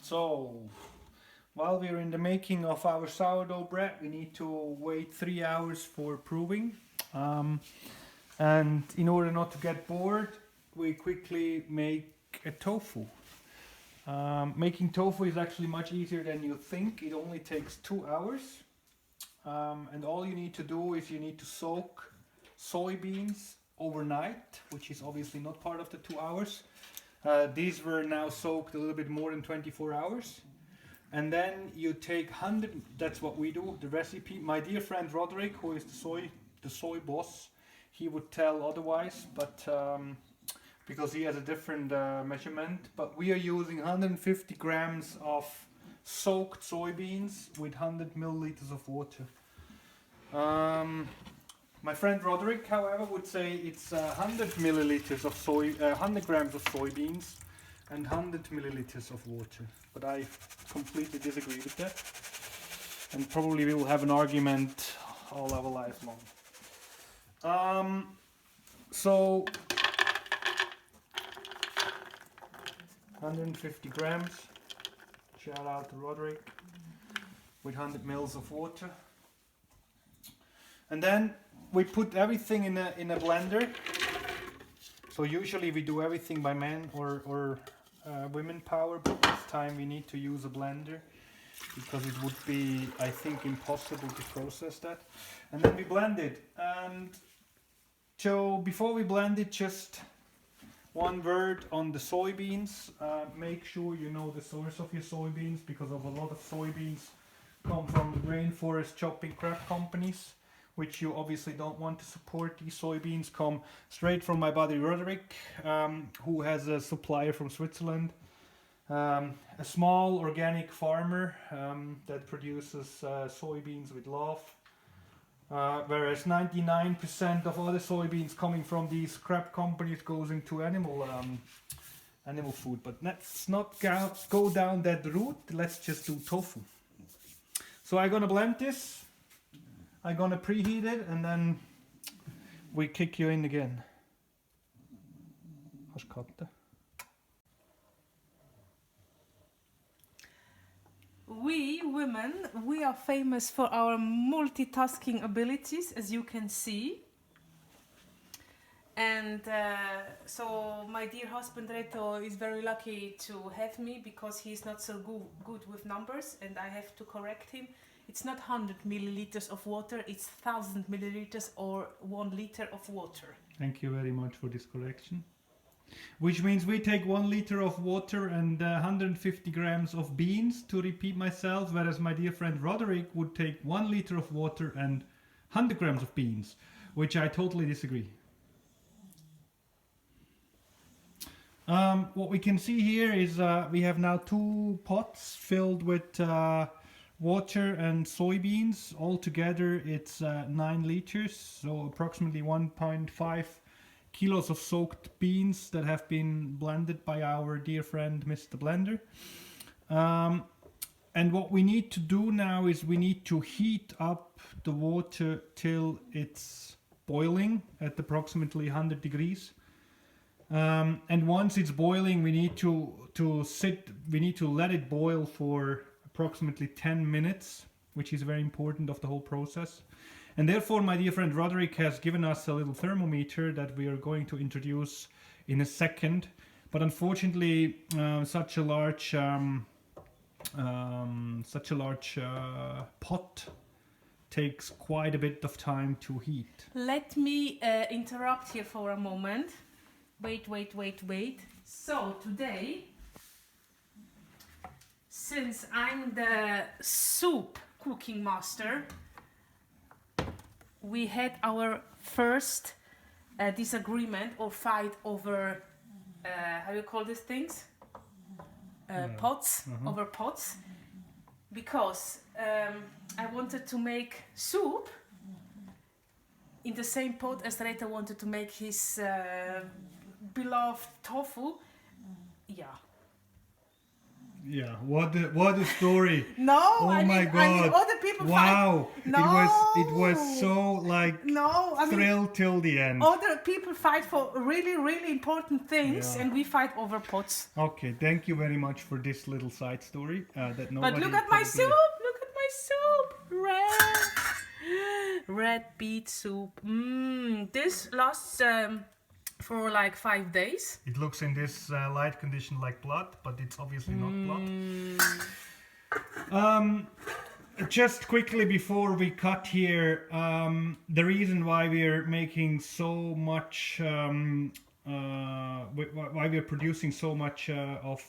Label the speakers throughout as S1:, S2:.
S1: So, while we're in the making of our sourdough bread, we need to wait 3 hours for proving. And in order not to get bored, we quickly make a tofu. Making tofu is actually much easier than you think. It only takes 2 hours. And all you need to do is you need to soak soybeans overnight, which is obviously not part of the 2 hours. These were now soaked a little bit more than 24 hours. And then you take 100, that's what we do, the recipe. My dear friend Roderick, who is the soy boss, he would tell otherwise, but because he has a different measurement. But we are using 150 grams of soaked soybeans with 100 milliliters of water. My friend Roderick, however, would say it's 100 milliliters of 100 grams of soybeans and 100 milliliters of water. But I completely disagree with that. And probably we will have an argument all our life long. So 150 grams, shout out to Roderick, with 100 mils of water. And then we put everything in a blender. So usually we do everything by man or women power, but this time we need to use a blender because it would be, I think, impossible to process that. And then we blend it. And so before we blend it, just one word on the soybeans. Make sure you know the source of your soybeans, because of a lot of soybeans come from rainforest chopping crab companies, which you obviously don't want to support. These soybeans come straight from my buddy Roderick, who has a supplier from Switzerland, a small organic farmer that produces soybeans with love, whereas 99% of other soybeans coming from these crab companies goes into animal food. But let's not go down that route. Let's just do tofu. So I'm gonna blend this. I'm gonna preheat it and then we kick you in again.
S2: We women, we are famous for our multitasking abilities, as you can see. And so my dear husband Reto is very lucky to have me, because he's not so good with numbers and I have to correct him. It's not 100 milliliters of water, it's 1000 milliliters or 1 liter of water.
S1: Thank you very much for this correction. Which means we take 1 liter of water and 150 grams of beans, to repeat myself, whereas my dear friend Roderick would take 1 liter of water and 100 grams of beans, which I totally disagree. What we can see here is we have now 2 pots filled with water and soybeans. Altogether it's 9 liters, so approximately 1.5 kilos of soaked beans that have been blended by our dear friend Mr. Blender. And what we need to do now is we need to heat up the water till it's boiling at approximately 100 degrees. And once it's boiling, we need to let it boil for approximately 10 minutes, which is very important of the whole process. And therefore, my dear friend Roderick has given us a little thermometer that we are going to introduce in a second. But unfortunately, such a large pot takes quite a bit of time to heat.
S2: Let me interrupt here for a moment. Wait. So today, since I'm the soup cooking master, we had our first disagreement or fight over, how do you call these things? Pots, over pots. Because I wanted to make soup in the same pot as Reto wanted to make his beloved tofu. Yeah.
S1: Yeah, what a story.
S2: No,
S1: Oh
S2: I
S1: my
S2: mean,
S1: God.
S2: other people
S1: Wow.
S2: fight. No.
S1: It was so like
S2: No, I mean,
S1: thrill till the end.
S2: other people fight for really, really important things,
S1: Yeah.
S2: and we fight over pots.
S1: Okay, thank you very much for this little side story. That nobody.
S2: But look at my
S1: probably-
S2: soup! Look at my soup! Red beet soup. This lasts for like 5 days.
S1: It looks in this light condition like blood, but it's obviously not blood. Just quickly before we cut here, the reason why we're making so much, why we're producing so much of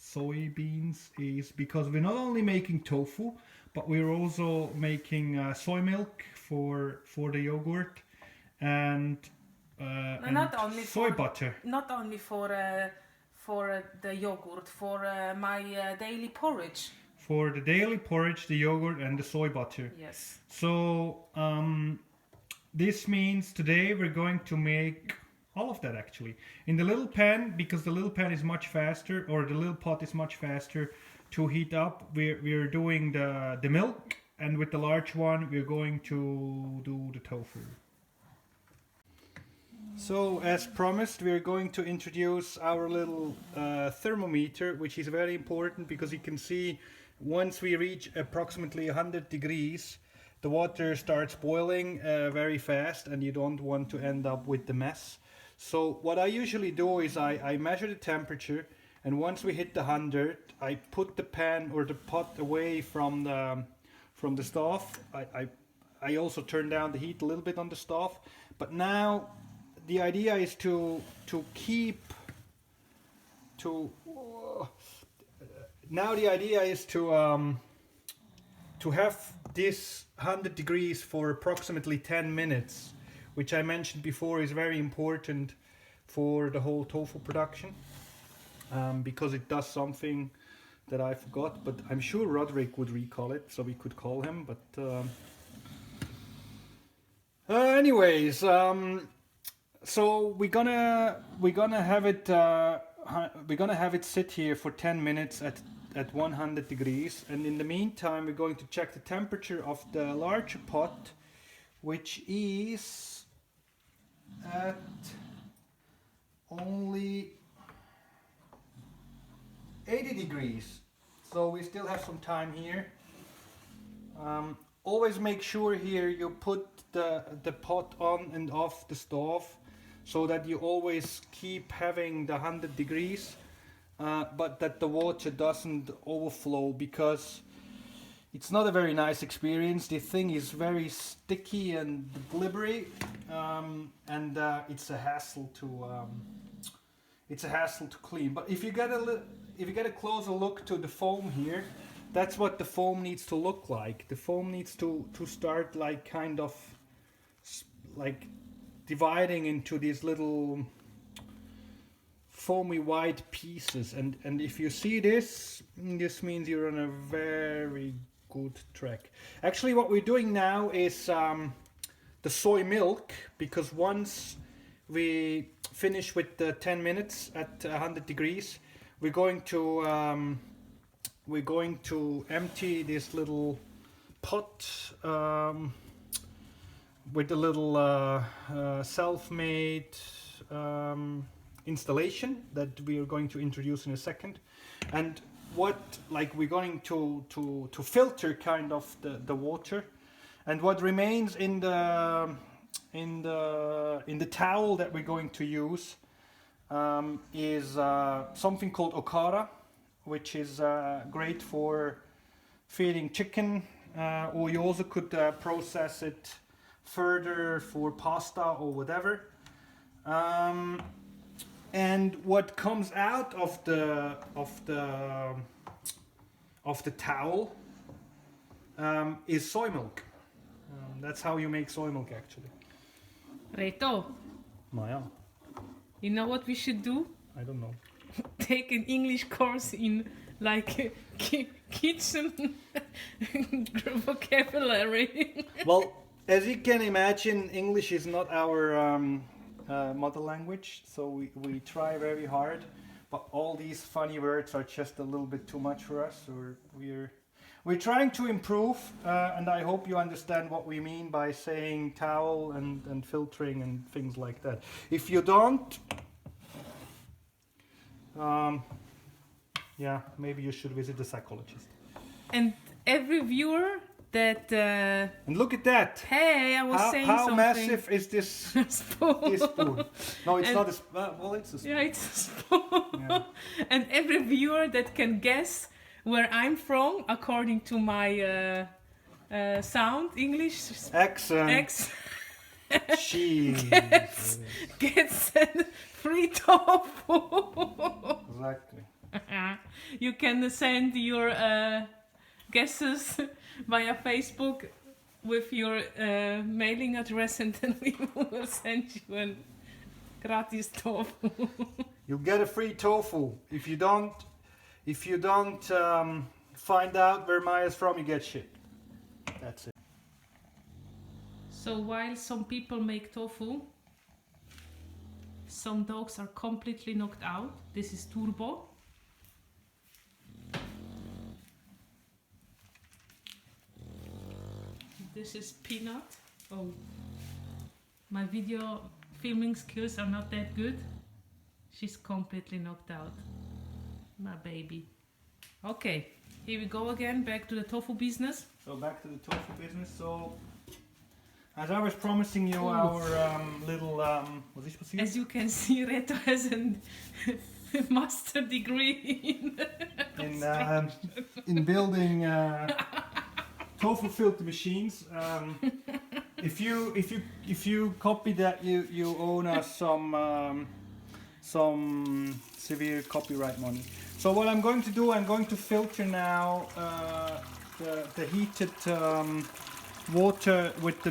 S1: soybeans is because we're not only making tofu, but we're also making soy milk for the yogurt and
S2: not only
S1: soy
S2: for-
S1: butter.
S2: Not only for the yogurt, for my daily porridge.
S1: For the daily porridge, the yogurt and the soy butter.
S2: Yes.
S1: So this means today we're going to make all of that actually. In the little pan, because the little pan is much faster, or the little pot is much faster to heat up, we're doing the milk, and with the large one we're going to do the tofu. So as promised, we're going to introduce our little thermometer, which is very important because you can see once we reach approximately 100 degrees, the water starts boiling very fast, and you don't want to end up with the mess. So what I usually do is I measure the temperature, and once we hit the 100, I put the pan or the pot away from the stove. I also turn down the heat a little bit on the stove, but now the idea is to have this 100 degrees for approximately 10 minutes, which I mentioned before is very important for the whole tofu production, because it does something that I forgot, but I'm sure Roderick would recall it, so we could call him. But anyways, so we're gonna have it sit here for 10 minutes at 100 degrees, and in the meantime we're going to check the temperature of the larger pot, which is at only 80 degrees. So we still have some time here. Always make sure here you put the pot on and off the stove, so that you always keep having the 100 degrees, but that the water doesn't overflow, because it's not a very nice experience. The thing is very sticky and glibbery, and it's a hassle to clean. But if you get a closer look to the foam here, that's what the foam needs to look like. The foam needs to start like kind of like dividing into these little foamy white pieces, and if you see this means you're on a very good track. Actually, what we're doing now is the soy milk, because once we finish with the 10 minutes at 100 degrees, we're going to empty this little pot with a little self-made installation that we are going to introduce in a second, and we're going to filter kind of the water, and what remains in the towel that we're going to use is something called okara, which is great for feeding chicken, or you also could process it further for pasta or whatever. And what comes out of the towel is soy milk. That's how you make soy milk, actually.
S2: Reto,
S1: Maya,
S2: you know what we should do?
S1: I don't know.
S2: Take an English course in like kitchen vocabulary.
S1: Well, as you can imagine, English is not our mother language, so we try very hard. but all these funny words are just a little bit too much for us. Or we're trying to improve, and I hope you understand what we mean by saying towel and filtering and things like that. If you don't, yeah, maybe you should visit a psychologist.
S2: And every viewer that
S1: and look at that.
S2: Hey, I was saying
S1: how
S2: something.
S1: massive is this
S2: spoon?
S1: This spoon? No, it's not a spoon. Well, it's a spoon.
S2: Yeah, it's a spoon. Yeah. And every viewer that can guess where I'm from, according to my sound, English
S1: accent.
S2: Gets free tofu.
S1: Exactly.
S2: You can send your guesses via Facebook with your mailing address, and then we will send you a gratis tofu.
S1: You'll get a free tofu. If you don't find out where Maya's from, you get shit. That's it.
S2: So while some people make tofu, some dogs are completely knocked out. This is Turbo. This is Peanut. Oh, my video filming skills are not that good. She's completely knocked out. My baby. Okay, here we go again, back to the tofu business.
S1: So back to the tofu business. So, as I was promising you, our little, was this possible?
S2: As you can see, Reto has a master degree
S1: in building tofu filter machines. If you copy that, you owe us some severe copyright money. So what I'm going to do, I'm going to filter now the heated water with the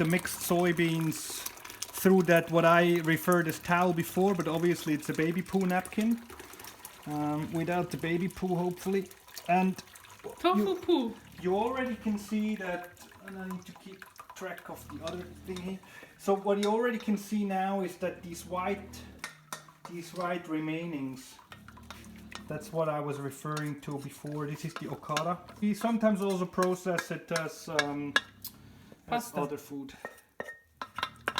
S1: mixed soybeans through that what I referred as towel before, but obviously it's a baby poo napkin without the baby poo, hopefully. And
S2: tofu poo.
S1: You already can see that, and I need to keep track of the other thingy. So what you already can see now is that these white remainings, that's what I was referring to before. This is the okara. We sometimes also process it as other food,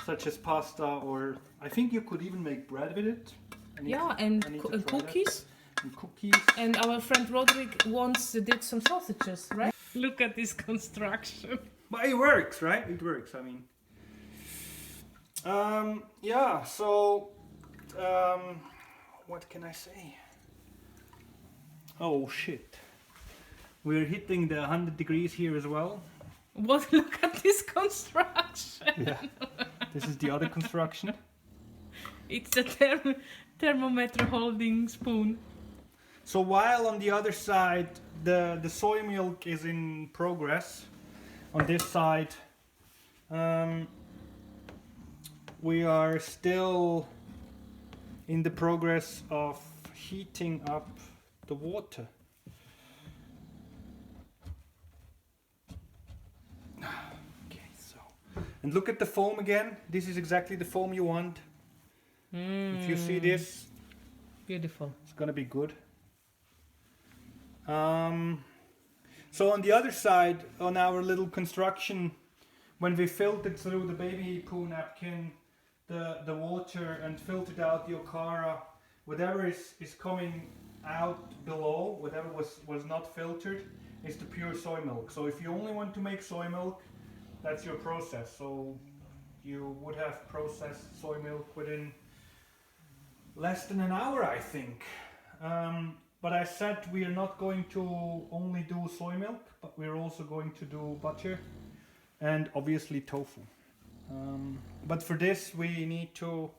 S1: such as pasta, or I think you could even make bread with it.
S2: And cookies.
S1: And cookies.
S2: And our friend Roderick once did some sausages, right? Look at this construction.
S1: But it works, right? It works, I mean. Yeah, so what can I say? Oh shit. We're hitting the 100 degrees here as well.
S2: What? Look at this construction.
S1: Yeah. This is the other construction.
S2: It's a thermometer holding spoon.
S1: So while on the other side the soy milk is in progress, on this side we are still in the progress of heating up the water. Okay, so, and look at the foam again. This is exactly the foam you want. If you see this,
S2: beautiful.
S1: It's gonna be good. So on the other side, on our little construction, when we filtered through the baby poo napkin the water and filtered out the okara, whatever is coming out below, whatever was not filtered, is the pure soy milk. So if you only want to make soy milk, that's your process. So you would have processed soy milk within less than an hour, I think. But I said we are not going to only do soy milk, but we're also going to do butter and obviously tofu. But for this we need to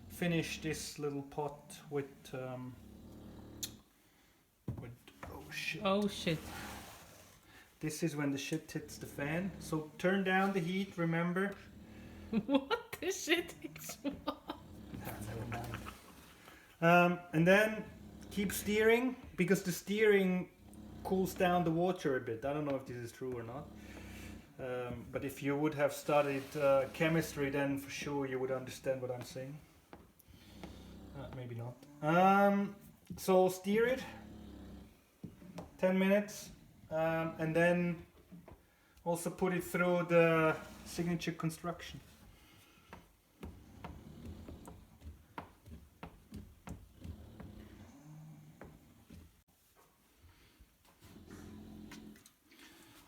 S1: finish this little pot with
S2: oh shit.
S1: This is when the shit hits the fan. So turn down the heat, remember.
S2: What? The shit hits what?
S1: Never mind. And then keep steering, because the steering cools down the water a bit. I don't know if this is true or not. But if you would have studied chemistry, then for sure you would understand what I'm saying. Maybe not. So steer it 10 minutes and then also put it through the signature construction.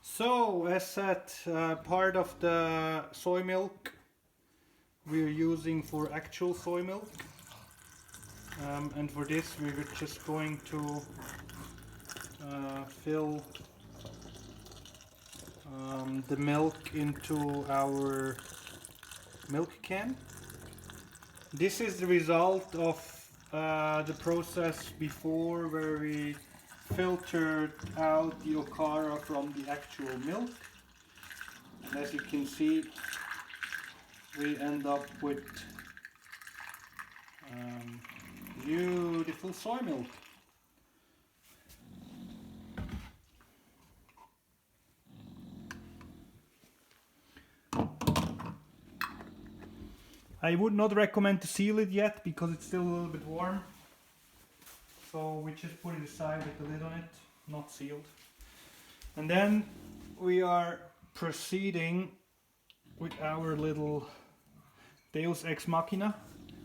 S1: So as said, part of the soy milk we're using for actual soy milk, and for this we're just going to fill the milk into our milk can. This is the result of the process before, where we filtered out the okara from the actual milk, and as you can see we end up with beautiful soy milk. I would not recommend to seal it yet because it's still a little bit warm. So we just put it aside with the lid on it, not sealed. And then we are proceeding with our little Deus Ex Machina.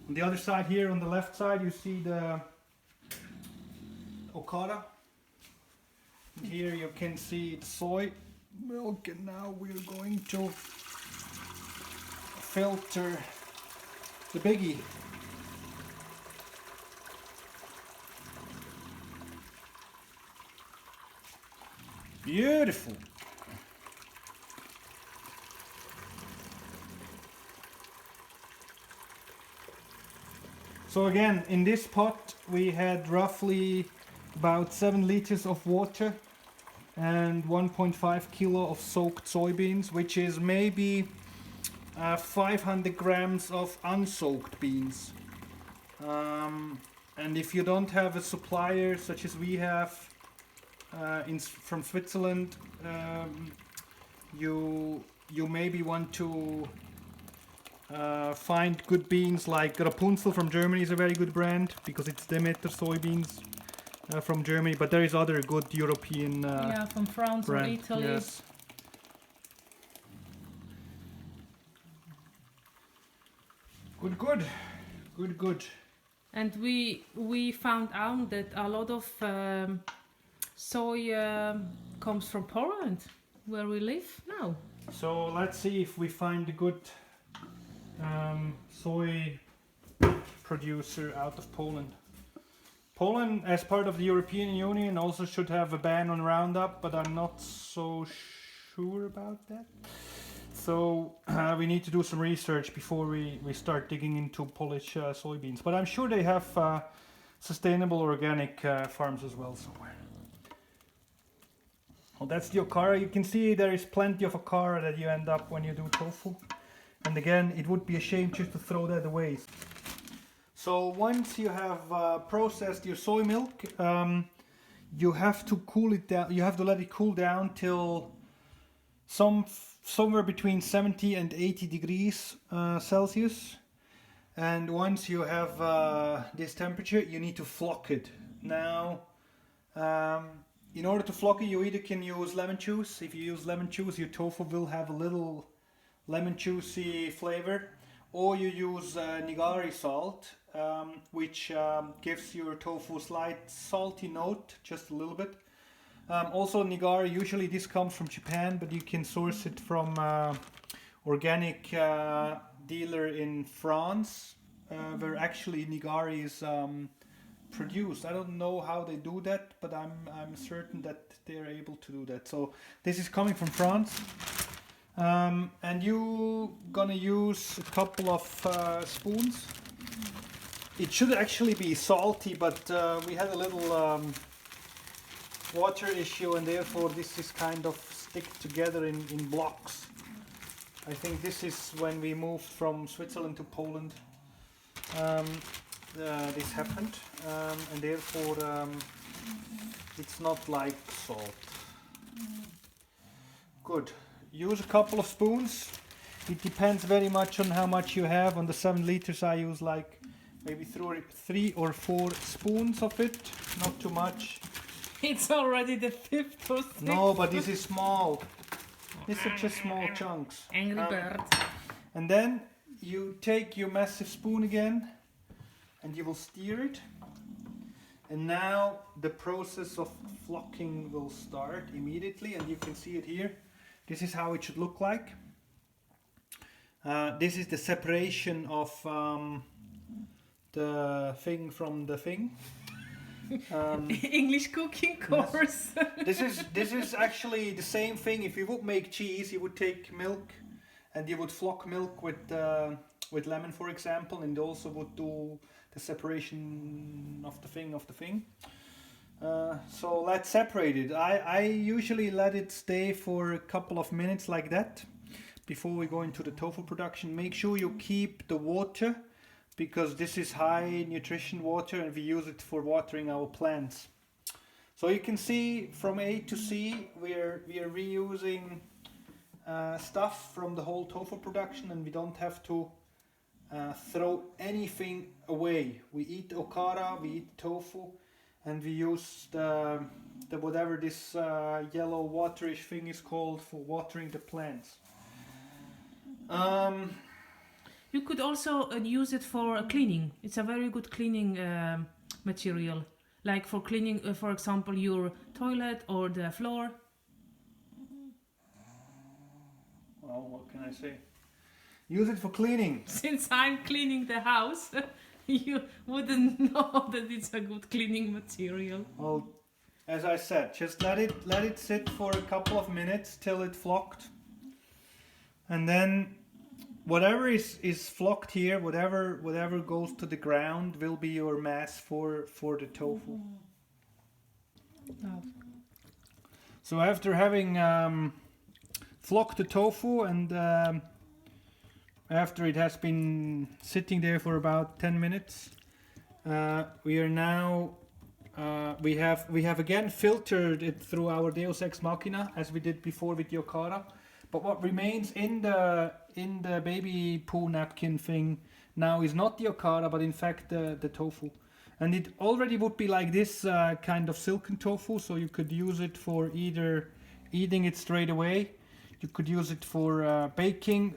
S1: On the other side here, on the left side, you see the okara. And here you can see the soy milk, and now we're going to filter the biggie. Beautiful. So again, in this pot we had roughly about 7 liters of water and 1.5 kilo of soaked soybeans, which is maybe 500 grams of unsoaked beans. And if you don't have a supplier such as we have from Switzerland, you maybe want to find good beans. Like Rapunzel from Germany is a very good brand because it's Demeter soybeans from Germany, but there is other good European
S2: yeah, from France
S1: brand.
S2: or Italy.
S1: Yes. Good.
S2: And we found out that a lot of soy comes from Poland, where we live now.
S1: So let's see if we find a good soy producer out of Poland. Poland, as part of the European Union, also should have a ban on Roundup, but I'm not so sure about that. So we need to do some research before we start digging into Polish soybeans. But I'm sure they have sustainable organic farms as well somewhere. Well, that's the okara. You can see there is plenty of okara that you end up when you do tofu. And again, it would be a shame just to throw that away. So once you have processed your soy milk, you have to cool it down. You have to let it cool down till somewhere between 70 and 80 degrees Celsius. And once you have this temperature, you need to flock it. Now, in order to flock it, you either can use lemon juice. If you use lemon juice, your tofu will have a little lemon juicy flavor. Or you use nigari salt, which gives your tofu a slight salty note, just a little bit. Also nigari, usually this comes from Japan, but you can source it from organic dealer in France, where actually nigari is produced. I don't know how they do that, but I'm certain that they're able to do that. So this is coming from France. And you gonna use a couple of spoons. It should actually be salty, but we had a little water issue, and therefore this is kind of stick together in blocks. I think this is when we moved from Switzerland to Poland. This happened, and therefore it's not like salt. Good. Use a couple of spoons. It depends very much on how much you have. On the 7 liters I use like maybe 3 or 4 spoons of it, not too much.
S2: It's already the 5th or 6th.
S1: No, but this is small. These are just small chunks.
S2: Angry bird.
S1: And then you take your massive spoon again and you will stir it. And now the process of flocking will start immediately, and you can see it here. This is how it should look like. This is the separation of the thing from the thing.
S2: English cooking course.
S1: Yes. This is actually the same thing. If you would make cheese, you would take milk and you would flock milk with lemon, for example, and also would do the separation of the thing. So let's separate it. I usually let it stay for a couple of minutes like that before we go into the tofu production. Make sure you keep the water, because this is high nutrition water and we use it for watering our plants. So you can see from A to C we are reusing stuff from the whole tofu production, and we don't have to throw anything away. We eat okara, we eat tofu, and we use the whatever this yellow waterish thing is called for watering the plants.
S2: You could also use it for cleaning. It's a very good cleaning material, like for cleaning, for example, your toilet or the floor.
S1: Well, what can I say? Use it for cleaning.
S2: Since I'm cleaning the house, you wouldn't know that it's a good cleaning material.
S1: Well, as I said, just let it sit for a couple of minutes till it flocked, and then whatever is flocked here, whatever goes to the ground will be your mass for the tofu.
S2: Oh.
S1: So after having flocked the tofu and after it has been sitting there for about 10 minutes, we are now we have again filtered it through our Deus Ex Machina as we did before with the okara. But what remains in the baby poo napkin thing now is not the okara, but in fact the tofu. And it already would be like this kind of silken tofu, so you could use it for either eating it straight away, you could use it for baking,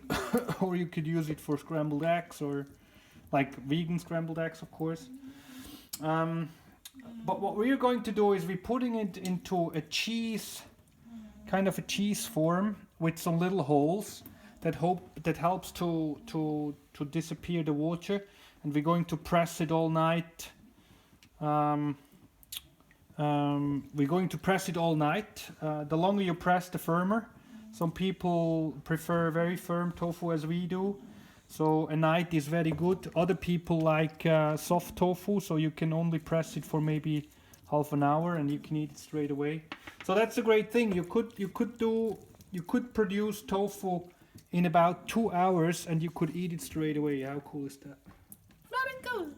S1: or you could use it for scrambled eggs, or like vegan scrambled eggs, of course. But what we're going to do is we're putting it into a cheese, kind of a cheese form with some little holes that helps to disappear the water, and we're going to press it all night. We're going to press it all night. The longer you press, the firmer. Some people prefer very firm tofu as we do, so a night is very good. Other people like soft tofu, so you can only press it for maybe half an hour and you can eat it straight away. So that's a great thing. You could produce tofu in about 2 hours and you could eat it straight away. How cool is that?
S2: Very good.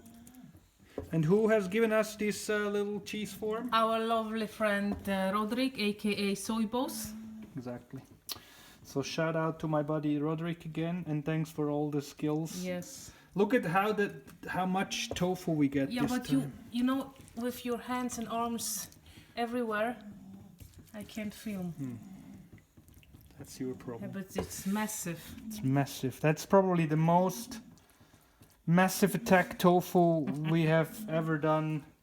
S1: And who has given us this little cheese form?
S2: Our lovely friend Roderick, aka Soy Boss.
S1: Exactly. So shout out to my buddy Roderick again, and thanks for all the skills.
S2: Yes.
S1: Look at how much tofu we get.
S2: Yeah,
S1: this
S2: but
S1: time.
S2: you know, with your hands and arms everywhere, I can't film.
S1: That's your problem.
S2: Yeah, but it's massive.
S1: It's massive. That's probably the most massive attack tofu we have ever done